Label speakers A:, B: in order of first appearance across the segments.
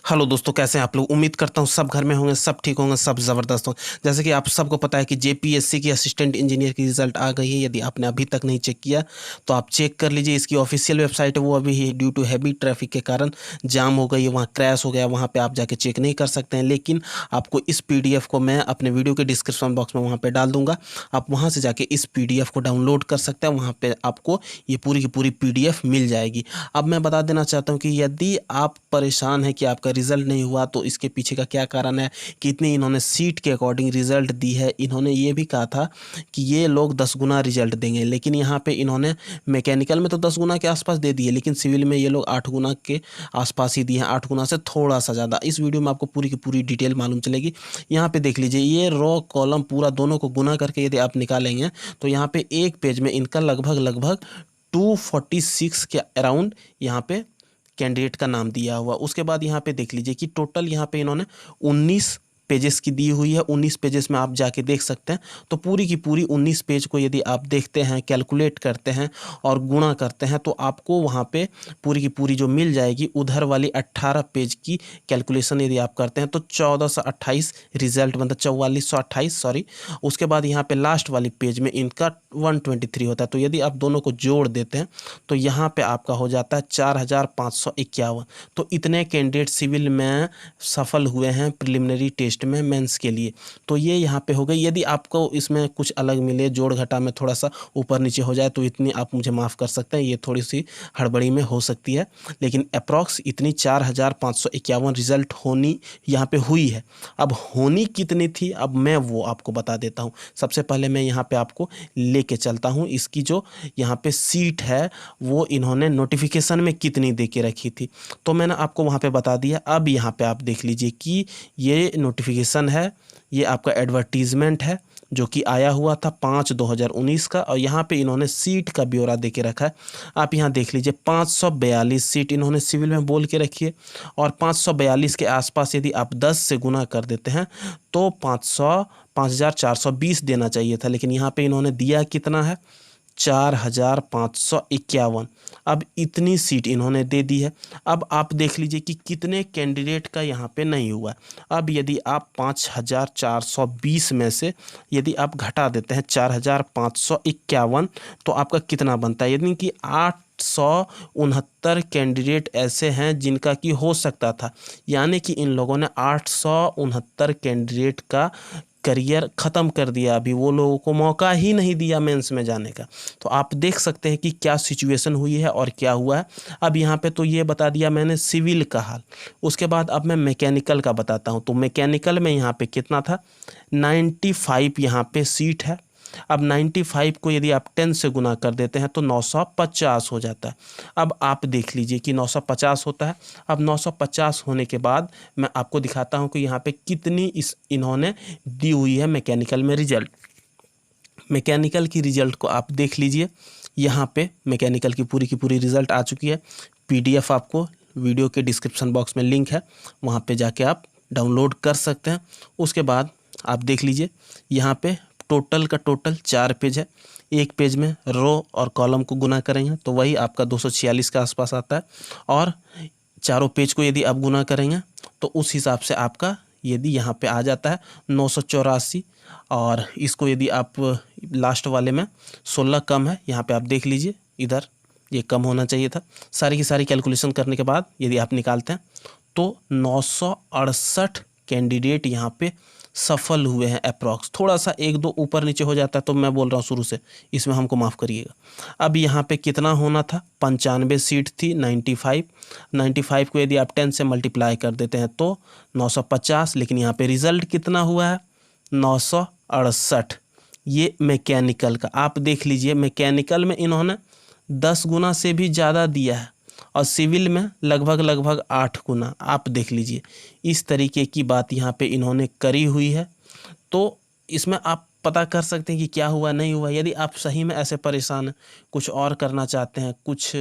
A: Hello दोस्तों, कैसे हैं आप लोग। उम्मीद करता हूँ सब घर में होंगे, सब ठीक होंगे, सब ज़बरदस्त होंगे। जैसे कि आप सबको पता है कि जेपीएससी की असिस्टेंट इंजीनियर की रिज़ल्ट आ गई है। यदि आपने अभी तक नहीं चेक किया तो आप चेक कर लीजिए। इसकी ऑफिशियल वेबसाइट है वो अभी ड्यू टू हैवी ट्रैफिक के कारण जाम हो गई है, वहाँ क्रैश हो गया, वहाँ पर आप जाके चेक नहीं कर सकते हैं। लेकिन आपको इस PDF को मैं अपने वीडियो के डिस्क्रिप्शन बॉक्स में वहाँ पर डाल दूँगा। आप वहाँ से जाके इस PDF को डाउनलोड कर सकते हैं। वहाँ पर आपको ये पूरी की पूरी PDF मिल जाएगी। अब मैं बता देना चाहता हूँ कि यदि आप परेशान हैं कि आपका रिज़ल्ट नहीं हुआ तो इसके पीछे का क्या कारण है, कितनी इन्होंने सीट के अकॉर्डिंग रिज़ल्ट दी है। इन्होंने ये भी कहा था कि ये लोग 10 गुना रिज़ल्ट देंगे, लेकिन यहाँ पे इन्होंने मैकेनिकल में तो 10 गुना के आसपास दे दिए, लेकिन सिविल में ये लोग 8 गुना के आसपास ही दिए हैं, 8 गुना से थोड़ा सा ज़्यादा। इस वीडियो में आपको पूरी की पूरी डिटेल मालूम चलेगी। यहाँ पे देख लीजिए, ये रो कॉलम पूरा दोनों को गुना करके यदि आप निकालेंगे तो यहाँ पे एक पेज में इनका लगभग 246 के अराउंड यहाँ पे कैंडिडेट का नाम दिया हुआ। उसके बाद यहाँ पे देख लीजिए कि टोटल यहाँ पे इन्होंने 19 पेजेस की दी हुई है। 19 पेजेस में आप जाके देख सकते हैं। तो पूरी की पूरी 19 पेज को यदि आप देखते हैं, कैलकुलेट करते हैं और गुणा करते हैं तो आपको वहाँ पे पूरी की पूरी जो मिल जाएगी, उधर वाली 18 पेज की कैलकुलेशन यदि आप करते हैं तो 1428 रिजल्ट बनता है, 4428 सॉरी। उसके बाद यहाँ पे लास्ट वाली पेज में इनका 123 होता है। तो यदि आप दोनों को जोड़ देते हैं तो यहाँ पे आपका हो जाता है 4551। तो इतने कैंडिडेट सिविल में सफल हुए हैं प्रिलिमिनरी टेस्ट में, मेंस के लिए। तो ये यहाँ पे हो गई। यदि आपको इसमें कुछ अलग मिले, जोड़ घटा में थोड़ा सा ऊपर नीचे हो जाए तो इतनी आप मुझे माफ़ कर सकते हैं, ये थोड़ी सी हड़बड़ी में हो सकती है। लेकिन अप्रॉक्स इतनी 4551 रिजल्ट होनी यहाँ पे हुई है। अब होनी कितनी थी, अब मैं वो आपको बता देता हूँ। सबसे पहले मैं यहाँ पे आपको लेके चलता हूँ। इसकी जो यहाँ पे सीट है वो इन्होंने नोटिफिकेशन में कितनी दे के रखी थी, तो मैंने आपको वहाँ पे बता दिया। अब यहाँ पे आप देख लीजिए कि ये नोटिफिकेशन है, ये आपका एडवर्टीज़मेंट है जो कि आया हुआ था 5/2019 का, और यहाँ पे इन्होंने सीट का ब्यौरा दे के रखा है। आप यहाँ देख लीजिए 542 सीट इन्होंने सिविल में बोल के रखी है, और 542 के आसपास यदि आप 10 से गुना कर देते हैं तो 5420 देना चाहिए था, लेकिन यहाँ पे इन्होंने दिया कितना है, 4551। अब इतनी सीट इन्होंने दे दी है। अब आप देख लीजिए कि कितने कैंडिडेट का यहाँ पे नहीं हुआ। अब यदि आप 5420 में से यदि आप घटा देते हैं 4551 तो आपका कितना बनता है, यानी कि 869 कैंडिडेट ऐसे हैं जिनका कि हो सकता था। यानी कि इन लोगों ने 869 कैंडिडेट का करियर ख़त्म कर दिया। अभी वो लोगों को मौका ही नहीं दिया मेंस में जाने का। तो आप देख सकते हैं कि क्या सिचुएशन हुई है और क्या हुआ है। अब यहाँ पे तो ये बता दिया मैंने सिविल का हाल। उसके बाद अब मैं मैकेनिकल का बताता हूँ। तो मैकेनिकल में यहाँ पे कितना था, 95 यहाँ पे सीट है। अब 95 को यदि आप 10 से गुना कर देते हैं तो 950 हो जाता है। अब आप देख लीजिए कि 950 होता है। अब 950 होने के बाद मैं आपको दिखाता हूं कि यहाँ पे कितनी इन्होंने दी हुई है मैकेनिकल में रिजल्ट। मैकेनिकल की रिजल्ट को आप देख लीजिए। यहाँ पे मैकेनिकल की पूरी रिजल्ट आ चुकी है। PDF आपको वीडियो के डिस्क्रिप्शन बॉक्स में लिंक है, वहाँ पे जाके आप डाउनलोड कर सकते हैं। उसके बाद आप देख लीजिए यहाँ पे टोटल का टोटल 4 पेज है। एक पेज में रो और कॉलम को गुना करेंगे तो वही आपका 246 के आसपास आता है, और चारों पेज को यदि आप गुना करेंगे तो उस हिसाब से आपका यदि यहाँ पे आ जाता है 984। और इसको यदि आप लास्ट वाले में 16 कम है, यहाँ पे आप देख लीजिए, इधर ये कम होना चाहिए था। सारी की सारी कैलकुलेशन करने के बाद यदि आप निकालते हैं तो 968 कैंडिडेट यहाँ पे सफल हुए हैं अप्रॉक्स। थोड़ा सा 1-2 ऊपर नीचे हो जाता है तो मैं बोल रहा हूँ शुरू से, इसमें हमको माफ़ करिएगा। अब यहाँ पे कितना होना था, 95 सीट थी। 95 को यदि आप 10 से मल्टीप्लाई कर देते हैं तो 950, लेकिन यहाँ पे रिज़ल्ट कितना हुआ है, 968। ये मैकेनिकल का आप देख लीजिए। मैकेनिकल में इन्होंने 10 गुना से भी ज़्यादा दिया है, और सिविल में लगभग 8 गुना। आप देख लीजिए इस तरीके की बात यहाँ पे इन्होंने करी हुई है। तो इसमें आप पता कर सकते हैं कि क्या हुआ नहीं हुआ। यदि आप सही में ऐसे परेशान हैं, कुछ और करना चाहते हैं, कुछ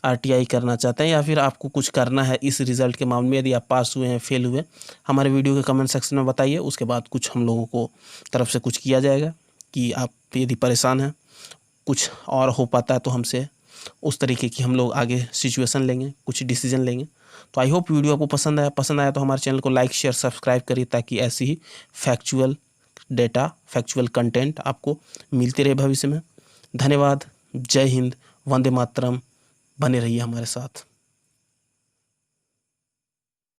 A: RTI करना चाहते हैं, या फिर आपको कुछ करना है इस रिज़ल्ट के मामले में, यदि आप पास हुए हैं, फेल हुए, हमारे वीडियो के कमेंट सेक्शन में बताइए। उसके बाद कुछ हम लोगों को तरफ से कुछ किया जाएगा कि आप यदि परेशान हैं, कुछ और हो पाता है तो हमसे उस तरीके की हम लोग आगे सिचुएशन लेंगे, कुछ डिसीजन लेंगे। तो आई होप वीडियो आपको पसंद आया तो हमारे चैनल को लाइक शेयर सब्सक्राइब करिए, ताकि ऐसी ही फैक्चुअल डेटा, फैक्चुअल कंटेंट आपको मिलते रहे भविष्य में। धन्यवाद। जय हिंद। वंदे मातरम। बने रहिए हमारे साथ।